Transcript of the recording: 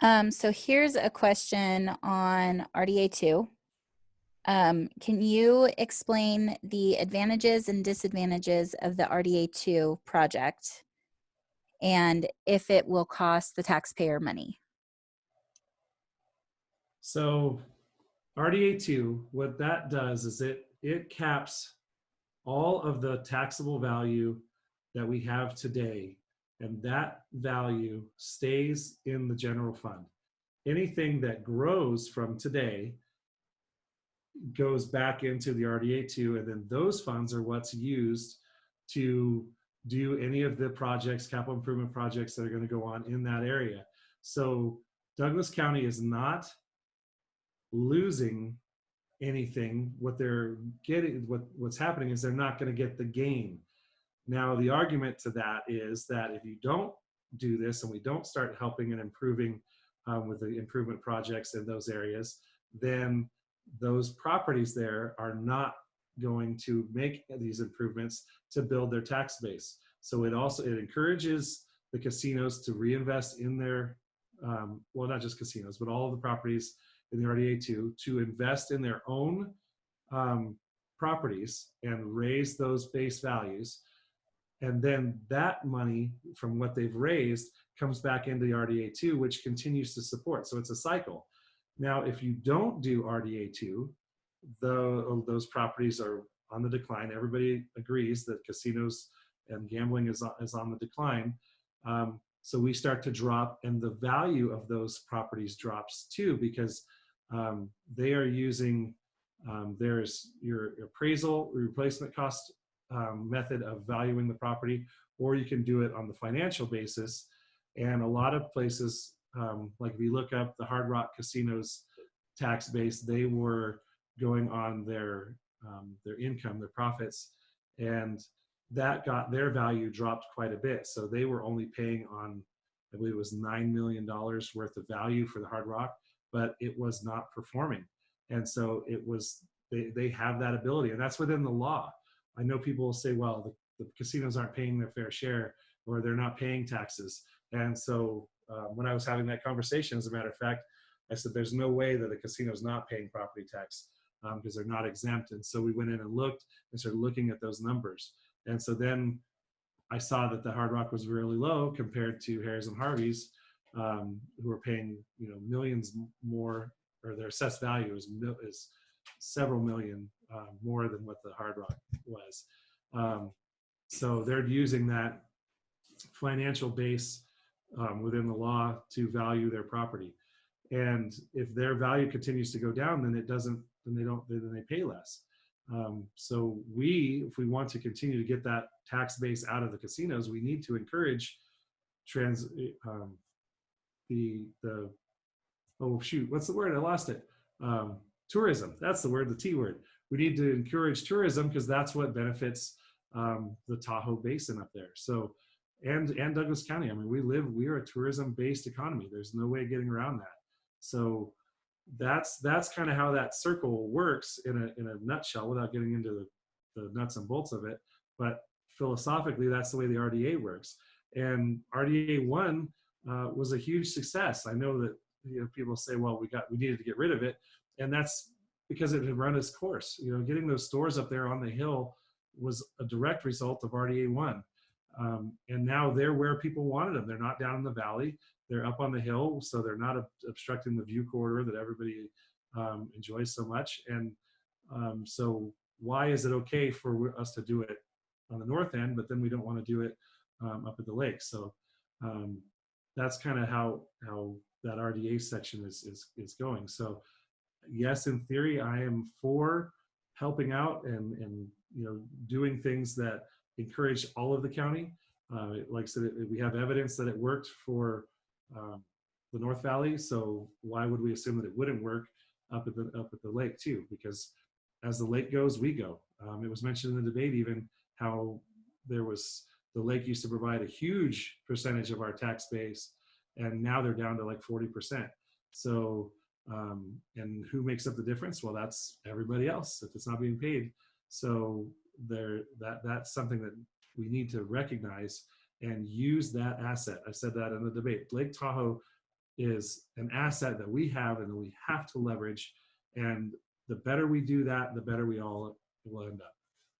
So here's a question on RDA2. Can you explain the advantages and disadvantages of the RDA2 project and if it will cost the taxpayer money? So RDA2, what that does is it caps all of the taxable value that we have today, and that value stays in the general fund. Anything that grows from today goes back into the RDA2, and then those funds are what's used to do any of the projects, capital improvement projects that are going to go on in that area. So Douglas County is not losing anything. What they're getting, what's happening is they're not going to get the gain. Now, the argument to that is that if you don't do this and we don't start helping and improving with the improvement projects in those areas, then those properties there are not going to make these improvements to build their tax base. So it encourages the casinos to reinvest in their, well, not just casinos, but all of the properties in the RDA2 to invest in their own properties and raise those base values. And then that money from what they've raised comes back into the RDA2, which continues to support. So it's a cycle. Now, if you don't do RDA2, those properties are on the decline. Everybody agrees that casinos and gambling is on the decline. So we start to drop, and the value of those properties drops too, because they are using, there's your appraisal replacement cost method of valuing the property, or you can do it on the financial basis. And a lot of places, like if you look up the Hard Rock Casinos tax base, they were going on their income, their profits, and that got their value dropped quite a bit. So they were only paying on, I believe it was $9 million worth of value for the Hard Rock, but it was not performing. And so it was, they have that ability, and that's within the law. I know people will say, well, the casinos aren't paying their fair share, or they're not paying taxes. And so when I was having that conversation, as a matter of fact, I said, there's no way that a casino is not paying property tax because they're not exempt. And so we went in and looked and started looking at those numbers. And so then I saw that the Hard Rock was really low compared to Harrah's and Harvey's, who are paying, you know, millions more, or their assessed value is several million more than what the Hard Rock was. So they're using that financial base within the law to value their property. And if their value continues to go down, then it doesn't, then they pay less. So if we want to continue to get that tax base out of the casinos, we need to encourage oh shoot, what's the word? I lost it. Tourism. That's the word, the T word. We need to encourage tourism because that's what benefits the Tahoe Basin up there. So, and Douglas County. I mean, we are a tourism-based economy. There's no way of getting around that. So that's kind of how that circle works in a nutshell, without getting into the nuts and bolts of it. But philosophically, that's the way the RDA works. And RDA 1 was a huge success. I know that, you know, people say, well, we needed to get rid of it, and that's because it had run its course. You know, getting those stores up there on the hill was a direct result of RDA 1. And now they're where people wanted them. They're not down in the valley. They're up on the hill, so they're not obstructing the view corridor that everybody enjoys so much. And so why is it okay for us to do it on the north end, but then we don't want to do it up at the lake? So that's kind of how that RDA section is going. So yes, in theory, I am for helping out and you know, doing things that encourage all of the county. Like I said, we have evidence that it worked for the North Valley, so why would we assume that it wouldn't work up at the lake too? Because as the lake goes, we go. It was mentioned in the debate even how the lake used to provide a huge percentage of our tax base, and now they're down to like 40%. So and who makes up the difference? Well, that's everybody else if it's not being paid. So that's something that we need to recognize and use that asset. I said that in the debate. Lake Tahoe is an asset that we have and that we have to leverage. And the better we do that, the better we all will end up.